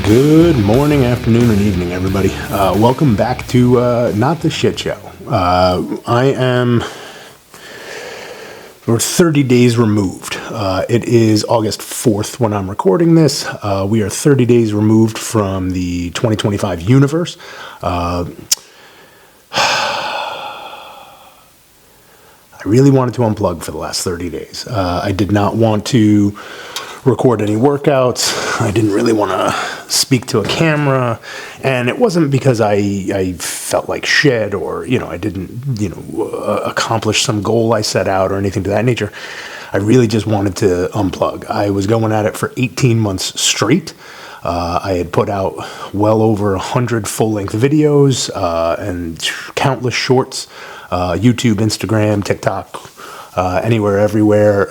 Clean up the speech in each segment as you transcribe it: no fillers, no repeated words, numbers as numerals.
Good morning, afternoon, and evening, everybody. Welcome back to Not the Shit Show. We're 30 days removed. It is August 4th when I'm recording this. We are 30 days removed from the 2025 universe. I really wanted to unplug for the last 30 days. I did not want to record any workouts. I didn't really want to speak to a camera, and it wasn't because I felt like shit or, I didn't, accomplish some goal I set out or anything to that nature. I really just wanted to unplug. I was going at it for 18 months straight. I had put out well over 100 full-length videos and countless shorts, YouTube, Instagram, TikTok, anywhere, everywhere.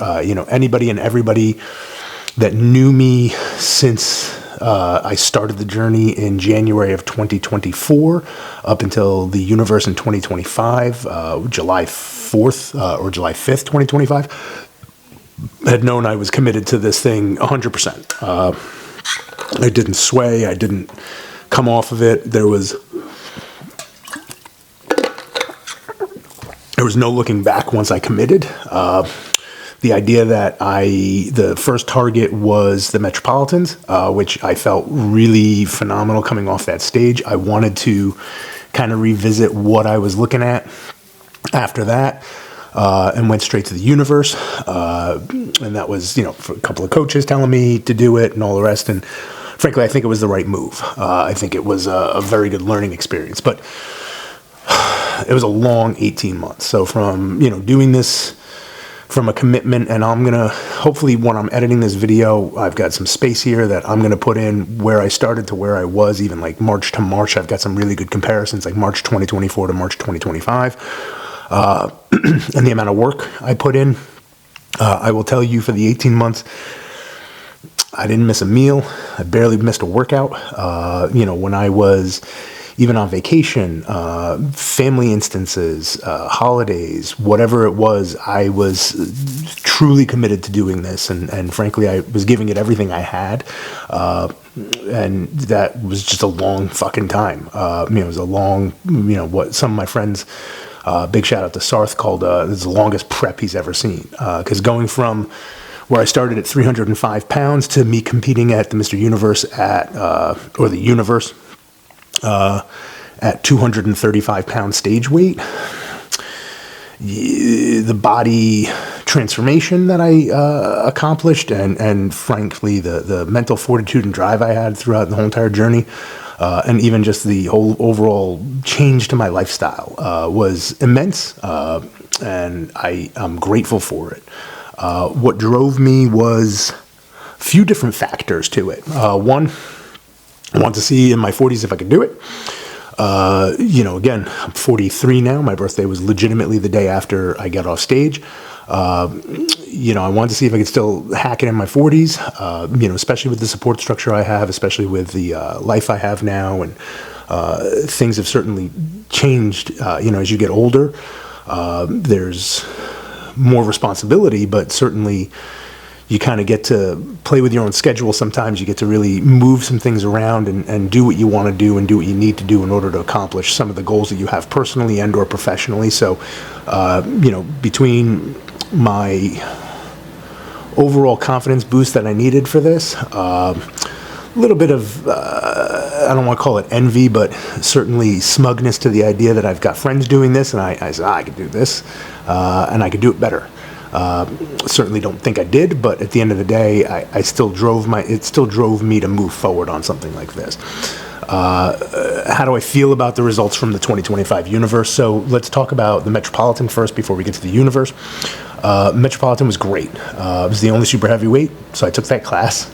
Anybody and everybody that knew me since I started the journey in January of 2024 up until the universe in 2025, July 4th or July 5th, 2025, had known I was committed to this thing 100%. I didn't sway. I didn't come off of it. There was no looking back once I committed. The idea that the first target was the Metropolitans, which I felt really phenomenal coming off that stage. I wanted to kind of revisit what I was looking at after that, and went straight to the universe. And that was, for a couple of coaches telling me to do it and all the rest. And frankly, I think it was the right move. I think it was a very good learning experience, but it was a long 18 months. So from, doing this from a commitment, and I'm going to, hopefully when I'm editing this video, I've got some space here that I'm going to put in where I started to where I was, even like March to March. I've got some really good comparisons, like March 2024 to March 2025, and the amount of work I put in. I will tell you, for the 18 months, I didn't miss a meal. I barely missed a workout. When I was even on vacation, family instances, holidays, whatever it was, I was truly committed to doing this. And frankly, I was giving it everything I had. And that was just a long fucking time. It was a long, what some of my friends, big shout out to Sarth, called this is the longest prep he's ever seen. Because going from where I started at 305 pounds to me competing at the Mr. Universe or the Universe, at 235 pound stage weight, the body transformation that I accomplished, and frankly the mental fortitude and drive I had throughout the whole entire journey, and even just the whole overall change to my lifestyle was immense, and I'm grateful for it. What drove me was a few different factors to it. One, I want to see in my 40s if I could do it. Again, I'm 43 now. My birthday was legitimately the day after I got off stage. I wanted to see if I could still hack it in my 40s, especially with the support structure I have, especially with the life I have now. And things have certainly changed, as you get older. There's more responsibility, but certainly you kind of get to play with your own schedule. Sometimes you get to really move some things around and do what you want to do and do what you need to do in order to accomplish some of the goals that you have personally and or professionally. So, between my overall confidence boost that I needed for this, a little bit of, I don't want to call it envy, but certainly smugness to the idea that I've got friends doing this, and I said, I could do this, and I could do it better. Certainly don't think I did, but at the end of the day, it still drove me to move forward on something like this. How do I feel about the results from the 2025 universe? So let's talk about the Metropolitan first before we get to the universe. Metropolitan was great. It was the only super heavyweight, so I took that class.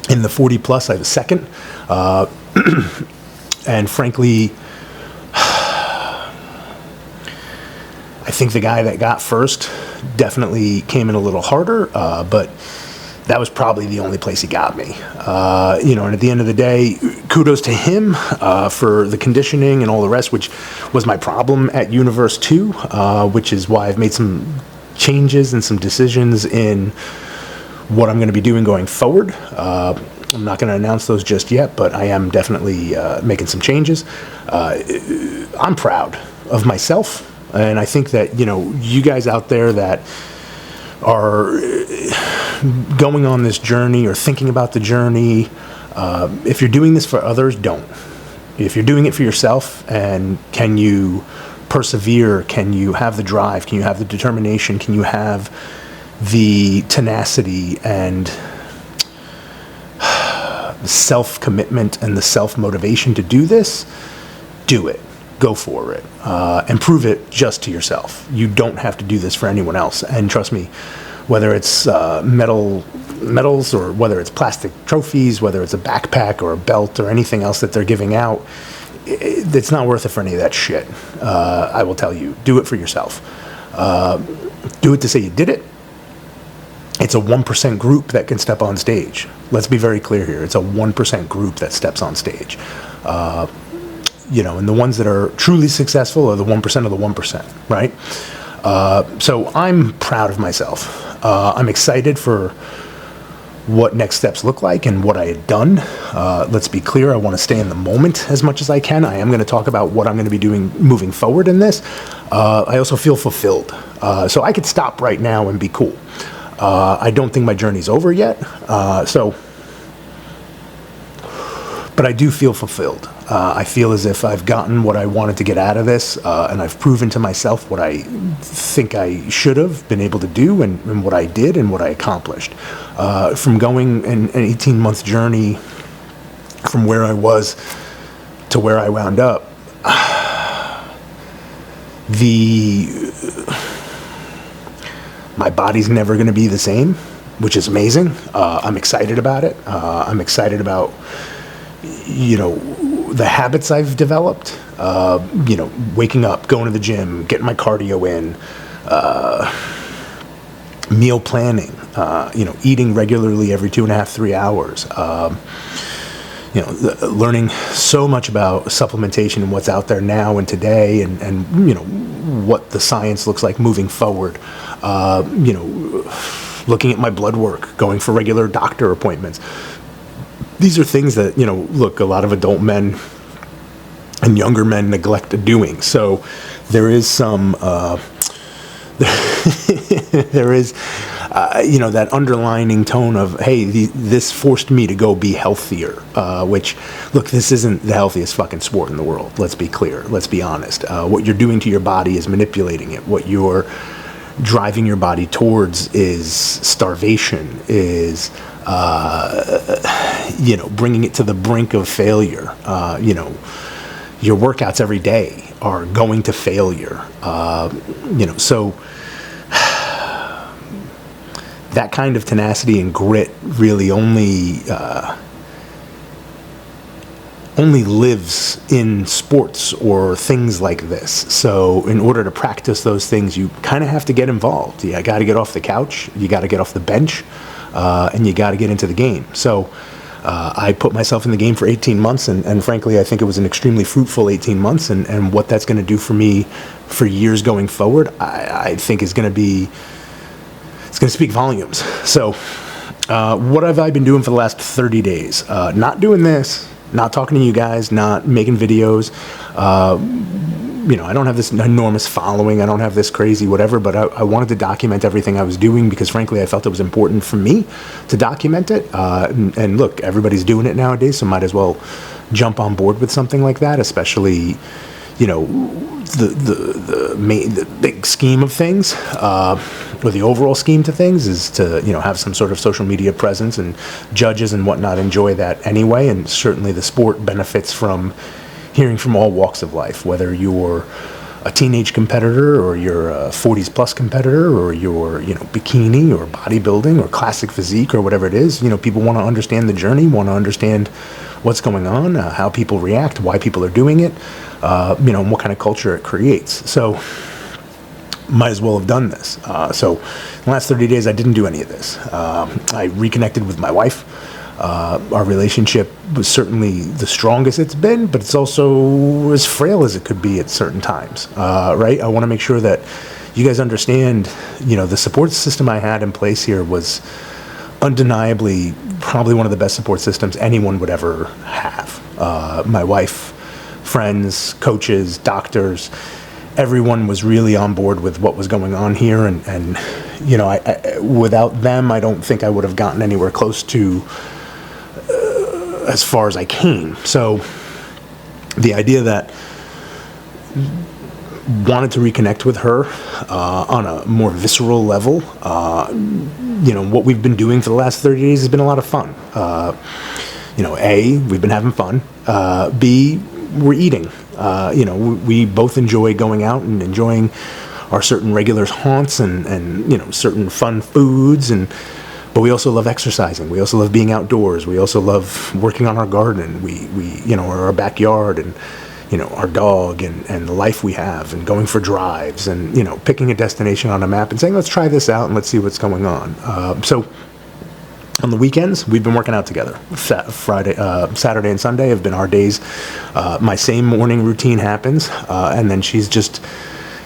In the 40 plus, I was second. And frankly, I think the guy that got first definitely came in a little harder, but that was probably the only place he got me. And at the end of the day, kudos to him for the conditioning and all the rest, which was my problem at Universe 2, which is why I've made some changes and some decisions in what I'm going to be doing going forward. I'm not going to announce those just yet, but I am definitely making some changes. I'm proud of myself, and I think that, you guys out there that are going on this journey or thinking about the journey, if you're doing this for others, don't. If you're doing it for yourself, and can you persevere? Can you have the drive? Can you have the determination? Can you have the tenacity and the self-commitment and the self-motivation to do this? Do it. Go for it. And prove it just to yourself. You don't have to do this for anyone else. And trust me, whether it's medals or whether it's plastic trophies, whether it's a backpack or a belt or anything else that they're giving out, it's not worth it for any of that shit. I will tell you, do it for yourself. Do it to say you did it. It's a 1% group that can step on stage. Let's be very clear here. It's a 1% group that steps on stage. And the ones that are truly successful are the 1% of the 1%, right? So I'm proud of myself. I'm excited for what next steps look like and what I had done. Let's be clear, I want to stay in the moment as much as I can. I am going to talk about what I'm going to be doing moving forward in this. I also feel fulfilled. So I could stop right now and be cool. I don't think my journey's over yet. But I do feel fulfilled. I feel as if I've gotten what I wanted to get out of this, and I've proven to myself what I think I should have been able to do, and what I did and what I accomplished. From going an 18-month journey from where I was to where I wound up, my body's never going to be the same, which is amazing. I'm excited about it. I'm excited about the habits I've developed, waking up, going to the gym, getting my cardio in, meal planning, eating regularly every 2.5, 3 hours, learning so much about supplementation and what's out there now and today, and what the science looks like moving forward, looking at my blood work, going for regular doctor appointments. These are things that, look, a lot of adult men and younger men neglect doing. So there is some, there is, that underlining tone of, hey, this forced me to go be healthier, which, look, this isn't the healthiest fucking sport in the world. Let's be clear. Let's be honest. What you're doing to your body is manipulating it. What you're driving your body towards is starvation, is bringing it to the brink of failure. Your workouts every day are going to failure. So that kind of tenacity and grit really only lives in sports or things like this. So in order to practice those things, you kind of have to get involved. You got to get off the couch, you got to get off the bench, and you got to get into the game. So I put myself in the game for 18 months, and frankly, I think it was an extremely fruitful 18 months, and what that's going to do for me for years going forward, I think is going to be, it's going to speak volumes. So what have I been doing for the last 30 days? Not doing this, not talking to you guys, not making videos. I don't have this enormous following. I don't have this crazy whatever, but I wanted to document everything I was doing because, frankly, I felt it was important for me to document it. And look, everybody's doing it nowadays, so might as well jump on board with something like that, especially, the big scheme of things, or the overall scheme to things is to, have some sort of social media presence, and judges and whatnot enjoy that anyway. And certainly the sport benefits from hearing from all walks of life, whether you're a teenage competitor or you're a 40s plus competitor or you're, bikini or bodybuilding or classic physique or whatever it is. People want to understand the journey, want to understand what's going on, how people react, why people are doing it, and what kind of culture it creates. So might as well have done this. So in the last 30 days, I didn't do any of this. I reconnected with my wife. Our relationship was certainly the strongest it's been, but it's also as frail as it could be at certain times, right? I want to make sure that you guys understand, the support system I had in place here was undeniably probably one of the best support systems anyone would ever have. My wife, friends, coaches, doctors, everyone was really on board with what was going on here. And you know, without them, I don't think I would have gotten anywhere close to as far as I came. So the idea that wanted to reconnect with her on a more visceral level. You know, what we've been doing for the last 30 days has been a lot of fun. You know, A, we've been having fun. B, we're eating. You know, we both enjoy going out and enjoying our certain regular haunts and you know, certain fun foods. But we also love exercising. We also love being outdoors. We also love working on our garden. We you know, our backyard and, you know, our dog and the life we have, and going for drives and, you know, picking a destination on a map and saying, let's try this out and let's see what's going on. So on the weekends, we've been working out together. Saturday and Sunday have been our days. My same morning routine happens, and then she's just,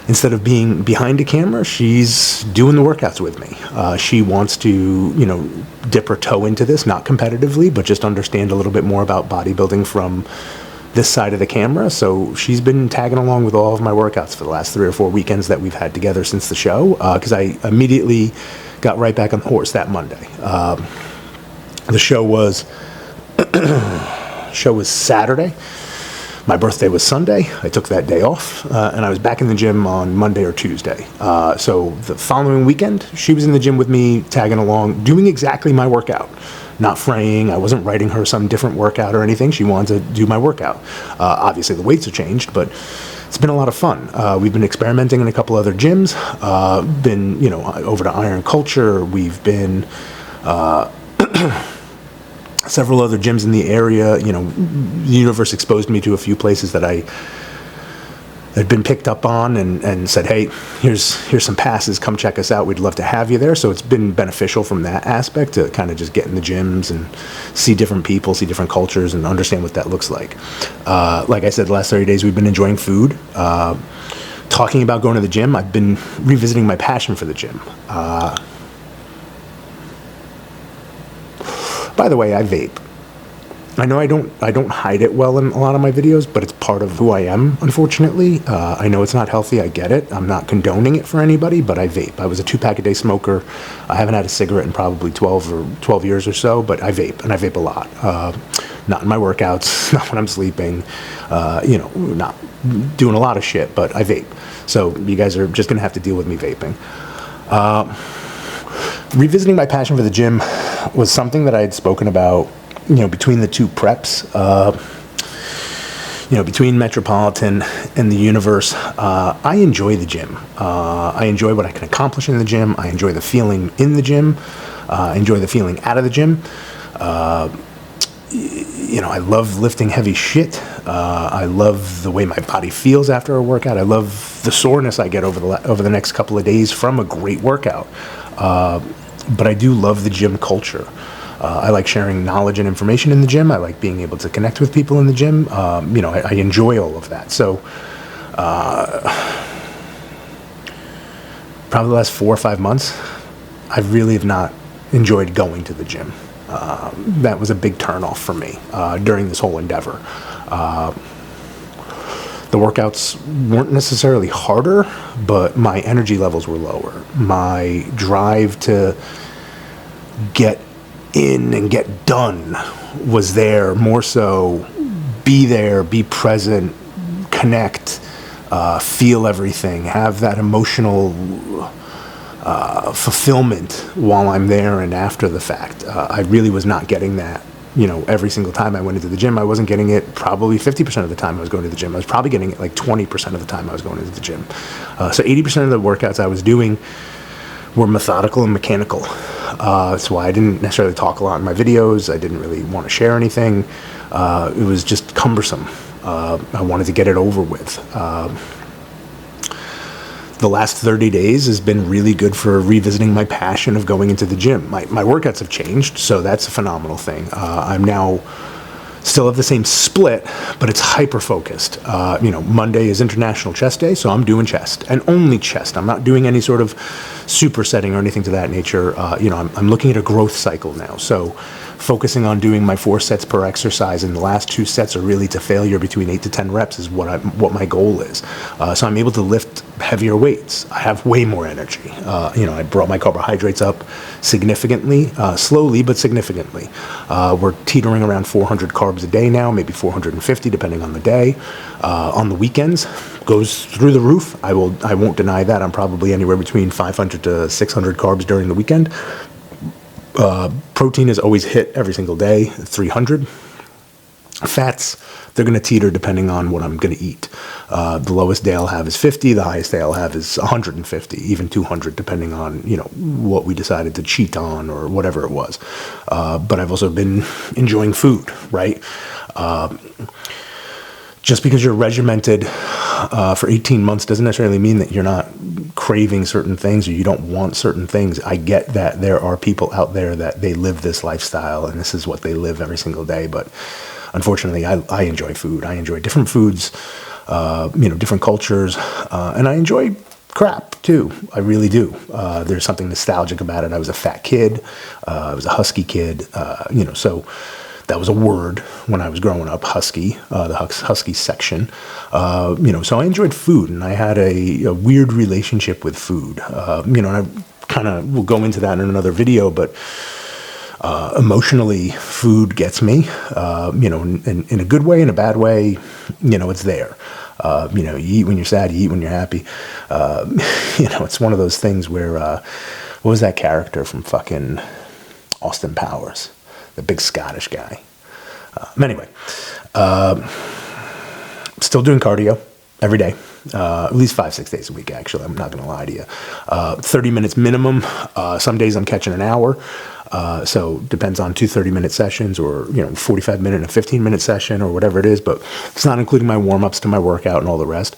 instead of being behind a camera, she's doing the workouts with me. She wants to, you know, dip her toe into this, not competitively, but just understand a little bit more about bodybuilding from this side of the camera. So she's been tagging along with all of my workouts for the last 3 or 4 weekends that we've had together since the show, because I immediately got right back on the horse that Monday. The show was Saturday. My birthday was Sunday. I took that day off, and I was back in the gym on Monday or Tuesday. So the following weekend, she was in the gym with me, tagging along, doing exactly my workout. Not fraying. I wasn't writing her some different workout or anything. She wanted to do my workout. Obviously, the weights have changed, but it's been a lot of fun. We've been experimenting in a couple other gyms. Been, you know, over to Iron Culture. We've been several other gyms in the area. You know, the universe exposed me to a few places that I had been picked up on and said, hey, here's some passes, come check us out, we'd love to have you there. So it's been beneficial from that aspect to kind of just get in the gyms and see different people, see different cultures, and understand what that looks like. Like I said, the last 30 days we've been enjoying food. Talking about going to the gym, I've been revisiting my passion for the gym. By the way, I vape. I know I don't hide it well in a lot of my videos, but it's part of who I am, unfortunately. I know it's not healthy, I get it. I'm not condoning it for anybody, but I vape. I was a 2-pack-a-day smoker. I haven't had a cigarette in probably 12 years or so, but I vape, and I vape a lot. Not in my workouts, not when I'm sleeping, you know, not doing a lot of shit, but I vape. So you guys are just going to have to deal with me vaping. Revisiting my passion for the gym was something that I had spoken about, you know, between the two preps, you know, between Metropolitan and the Universe. I enjoy the gym. I enjoy what I can accomplish in the gym. I enjoy the feeling in the gym. I enjoy the feeling out of the gym. You know, I love lifting heavy shit. I love the way my body feels after a workout. I love the soreness I get over the next couple of days from a great workout. But I do love the gym culture. I like sharing knowledge and information in the gym. I like being able to connect with people in the gym. You know, I enjoy all of that. So probably the last 4 or 5 months, I really have not enjoyed going to the gym. That was a big turnoff for me during this whole endeavor. The workouts weren't necessarily harder, but my energy levels were lower. My drive to get in and get done was there, more so be present, connect, feel everything, have that emotional fulfillment while I'm there and after the fact. I really was not getting that, you know, every single time I went into the gym. I wasn't getting it probably 50% of the time I was going to the gym. I was probably getting it like 20% of the time I was going into the gym. So 80% of the workouts I was doing were methodical and mechanical. That's why I didn't necessarily talk a lot in my videos. I didn't really want to share anything. It was just cumbersome. I wanted to get it over with. The last 30 days has been really good for revisiting my passion of going into the gym. My workouts have changed, so that's a phenomenal thing. I'm now still have the same split, but it's hyper-focused. You know, Monday is International Chest Day, so I'm doing chest, and only chest. I'm not doing any sort of supersetting or anything to that nature. You know, I'm looking at a growth cycle now. So focusing on doing my 4 sets per exercise, and the last 2 sets are really to failure between 8 to 10 reps is what my goal is. So I'm able to lift heavier weights. I have way more energy. I brought my carbohydrates up significantly, slowly but significantly. We're teetering around 400 carbs a day now, maybe 450 depending on the day. On the weekends, goes through the roof. I won't deny that. I'm probably anywhere between 500 to 600 carbs during the weekend. Protein is always hit every single day, 300. Fats, they're going to teeter depending on what I'm going to eat. The lowest day I'll have is 50. The highest day I'll have is 150, even 200, depending on, what we decided to cheat on or whatever it was. But I've also been enjoying food, right? Just because you're regimented for 18 months doesn't necessarily mean that you're not craving certain things or you don't want certain things. I get that there are people out there that they live this lifestyle and this is what they live every single day. But unfortunately, I enjoy food. I enjoy different foods, different cultures, and I enjoy crap too. I really do. There's something nostalgic about it. I was a fat kid. I was a husky kid, so that was a word when I was growing up, husky, the husky section. So I enjoyed food, and I had a weird relationship with food. And I kind of will go into that in another video, but emotionally, food gets me, in a good way, in a bad way, it's there. You eat when you're sad, you eat when you're happy. It's one of those things where, what was that character from fucking Austin Powers? The big Scottish guy. Anyway, still doing cardio every day, at least 5-6 days a week, actually. I'm not going to lie to you. 30 minutes minimum. Some days I'm catching an hour. So depends on 2 30-minute sessions or, 45-minute and a 15-minute session or whatever it is, but it's not including my warm-ups to my workout and all the rest.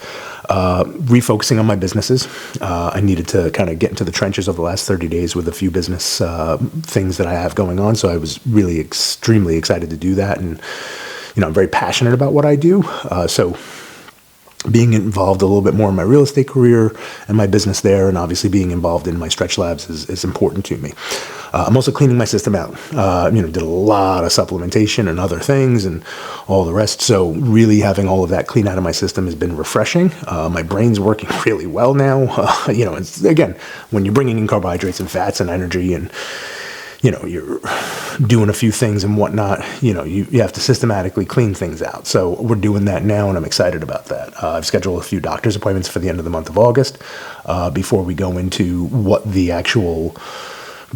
Refocusing on my businesses. I needed to kind of get into the trenches over the last 30 days with a few business things that I have going on. So I was really extremely excited to do that. And, I'm very passionate about what I do. So being involved a little bit more in my real estate career and my business there, and obviously being involved in my stretch labs is important to me. I'm also cleaning my system out. Did a lot of supplementation and other things and all the rest. So really having all of that clean out of my system has been refreshing. My brain's working really well now. It's, again, when you're bringing in carbohydrates and fats and energy and, you're doing a few things and whatnot, you have to systematically clean things out. So we're doing that now, and I'm excited about that. I've scheduled a few doctor's appointments for the end of the month of August before we go into what the actual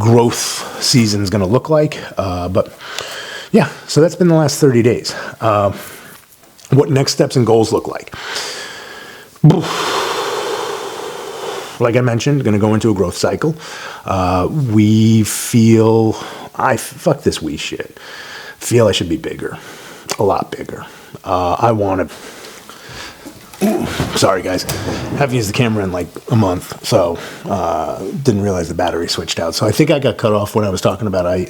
growth season is going to look like. But yeah, so that's been the last 30 days. What next steps and goals look like? Like I mentioned, going to go into a growth cycle. Fuck this we shit. Feel I should be bigger, a lot bigger. I want to. Sorry, guys. Haven't used the camera in like a month, so didn't realize the battery switched out. So I think I got cut off when I was talking about I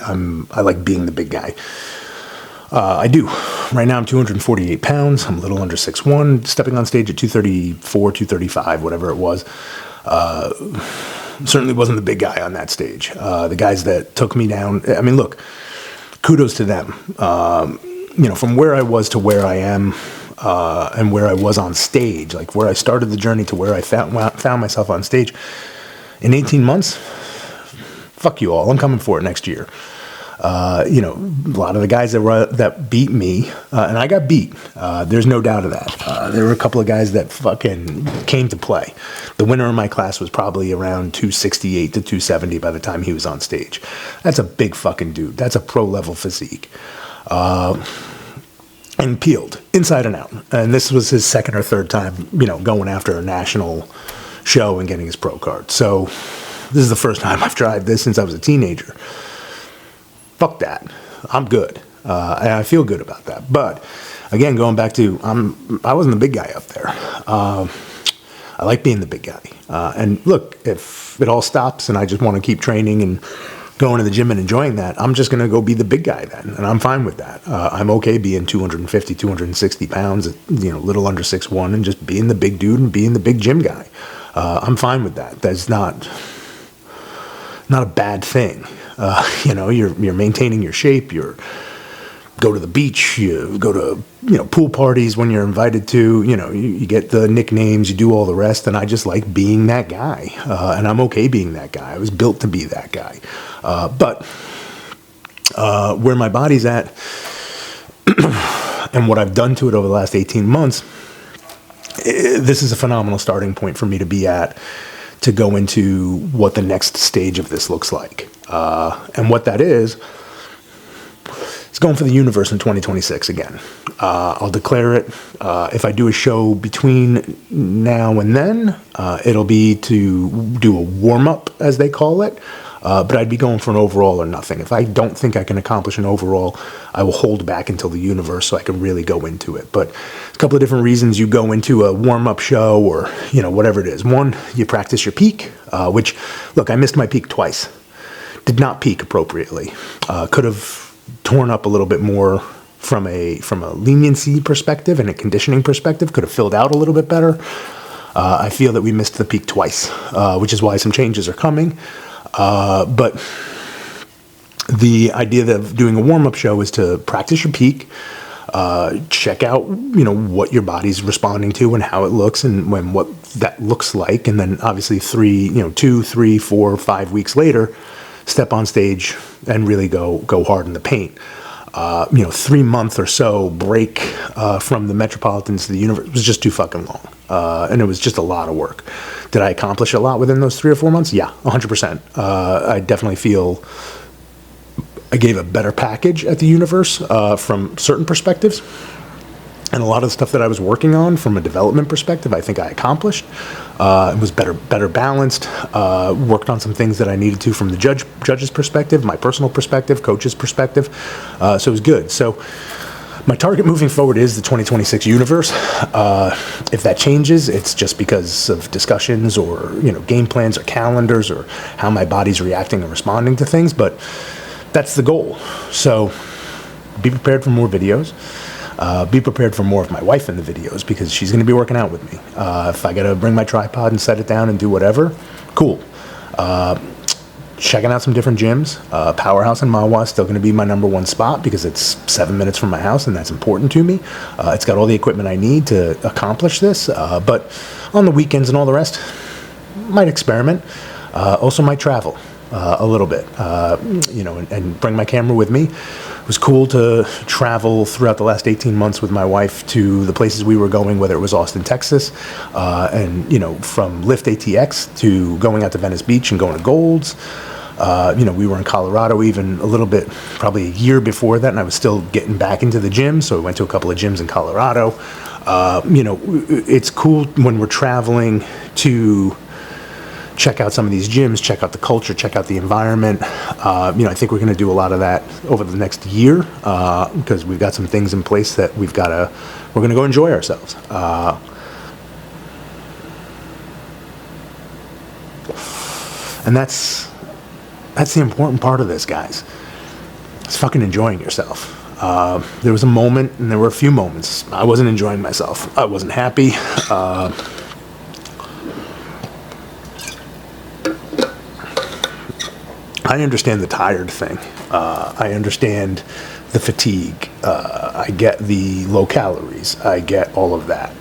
like being the big guy. I do. Right now I'm 248 pounds. I'm a little under 6'1", stepping on stage at 234, 235, whatever it was. Certainly wasn't the big guy on that stage. The guys that took me down, I mean, look, kudos to them. From where I was to where I am, and where I was on stage, like where I started the journey to where I found myself on stage in 18 months, fuck you all. I'm coming for it next year. A lot of the guys that beat me, and I got beat. There's no doubt of that. There were a couple of guys that fucking came to play. The winner in my class was probably around 268 to 270 by the time he was on stage. That's a big fucking dude. That's a pro level physique. And peeled inside and out. And this was his second or third time, going after a national show and getting his pro card. So this is the first time I've tried this since I was a teenager. Fuck that. I'm good. And I feel good about that. But again, going back to, I wasn't the big guy up there. I like being the big guy. And look, if it all stops and I just want to keep training and going to the gym and enjoying that, I'm just going to go be the big guy then. And I'm fine with that. I'm okay being 250, 260 pounds, little under 6'1", and just being the big dude and being the big gym guy. I'm fine with that. That's not a bad thing. You're maintaining your shape. You go to the beach. You go to pool parties when you're invited to. You get the nicknames. You do all the rest. And I just like being that guy, and I'm okay being that guy. I was built to be that guy. But where my body's at, and what I've done to it over the last 18 months, this is a phenomenal starting point for me to be at, to go into what the next stage of this looks like. And what that is going for the universe in 2026 again. I'll declare it. If I do a show between now and then, it'll be to do a warm-up, as they call it. But I'd be going for an overall or nothing. If I don't think I can accomplish an overall, I will hold back until the universe so I can really go into it. But a couple of different reasons you go into a warm-up show, or whatever it is. One, you practice your peak, which, look, I missed my peak twice. Did not peak appropriately. Could have torn up a little bit more from a leniency perspective and a conditioning perspective. Could have filled out a little bit better. I feel that we missed the peak twice, which is why some changes are coming. But the idea of doing a warm-up show is to practice your peak, check out, what your body's responding to and how it looks and what that looks like. And then obviously 2, 3, 4, 5 weeks later, step on stage and really go hard in the paint. 3 month or so break from the Metropolitans to the Universe was just too fucking long. And it was just a lot of work. Did I accomplish a lot within those 3 or 4 months? Yeah, 100%. I definitely feel I gave a better package at the Universe from certain perspectives. And a lot of the stuff that I was working on from a development perspective, I think I accomplished. It was better balanced. Worked on some things that I needed to from the judge's perspective, my personal perspective, coach's perspective. So it was good. So my target moving forward is the 2026 universe. If that changes, it's just because of discussions or game plans or calendars or how my body's reacting and responding to things. But that's the goal. So be prepared for more videos. Be prepared for more of my wife in the videos, because she's going to be working out with me. If I got to bring my tripod and set it down and do whatever, cool. Checking out some different gyms. Powerhouse in Mahwah is still going to be my number one spot because it's 7 minutes from my house, and that's important to me. It's got all the equipment I need to accomplish this. But on the weekends and all the rest, might experiment. Also might travel a little bit, and bring my camera with me. It was cool to travel throughout the last 18 months with my wife to the places we were going, whether it was Austin, Texas, and, from Lyft ATX to going out to Venice Beach and going to Gold's. We were in Colorado even a little bit, probably a year before that, and I was still getting back into the gym, so we went to a couple of gyms in Colorado. It's cool when we're traveling to check out some of these gyms, check out the culture, check out the environment. I think we're going to do a lot of that over the next year because we've got some things in place that we're going to go enjoy ourselves. And that's the important part of this, guys. It's fucking enjoying yourself. There was a moment, and there were a few moments, I wasn't enjoying myself. I wasn't happy. I understand the tired thing. I understand the fatigue. I get the low calories. I get all of that.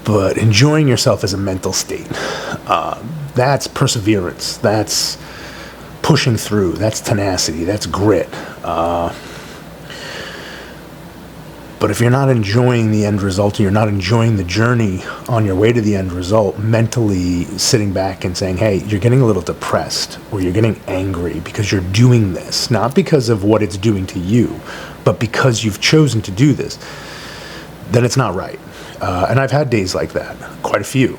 But enjoying yourself is a mental state. That's perseverance. That's pushing through. That's tenacity. That's grit. But if you're not enjoying the end result, and you're not enjoying the journey on your way to the end result, mentally sitting back and saying, hey, you're getting a little depressed or you're getting angry because you're doing this, not because of what it's doing to you, but because you've chosen to do this, then it's not right. And I've had days like that, quite a few.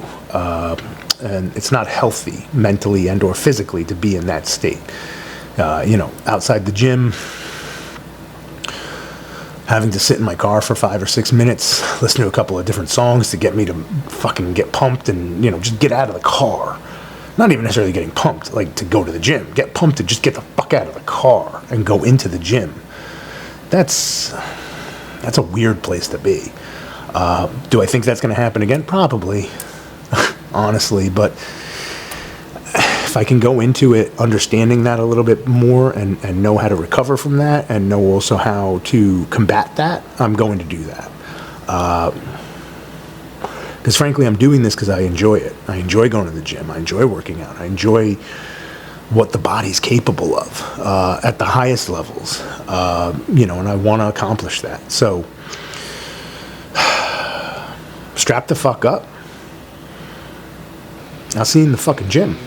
And it's not healthy mentally and or physically to be in that state. Outside the gym, having to sit in my car for 5 or 6 minutes, listen to a couple of different songs to get me to fucking get pumped and, just get out of the car. Not even necessarily getting pumped, like to go to the gym. Get pumped to just get the fuck out of the car and go into the gym. That's a weird place to be. Do I think that's going to happen again? Probably, honestly. But if I can go into it understanding that a little bit more and know how to recover from that and know also how to combat that, I'm going to do that. Because frankly, I'm doing this because I enjoy it. I enjoy going to the gym. I enjoy working out. I enjoy what the body's capable of at the highest levels, and I want to accomplish that. So strap the fuck up. I'll see you in the fucking gym.